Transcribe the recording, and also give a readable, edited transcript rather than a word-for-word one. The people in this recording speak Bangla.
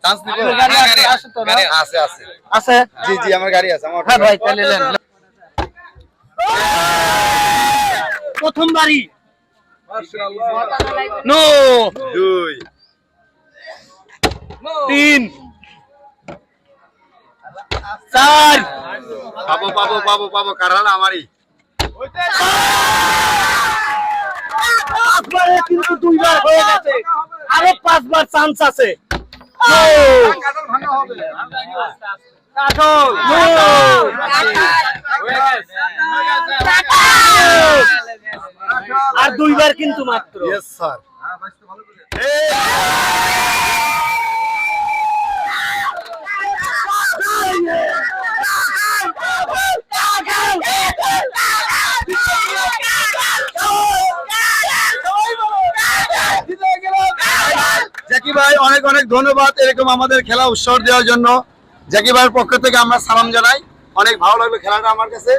চান্স নিব গাড়ি আছে তো না? আছে আছে আছে জি জি আমার গাড়ি আছে আমার হ্যাঁ ভাই তাহলে নেন প্রথম বাড়ি নো 2 3 4 পাবো পাবো পাবো পাবো কারালা আমারই একবারে কিন্তু দুইবার হয়ে গেছে আরো 5 বার চান্স আছে কাটল নো আর দুইবার কিন্তু মাত্র ইয়েস স্যার জ্যাকি ভাই অনেক অনেক ধন্যবাদ এরকম আমাদের খেলা উৎসাহ দেওয়ার জন্য জ্যাকি ভাইয়ের পক্ষ থেকে আমরা সালাম জানাই অনেক ভালো লাগলো খেলাটা আমার কাছে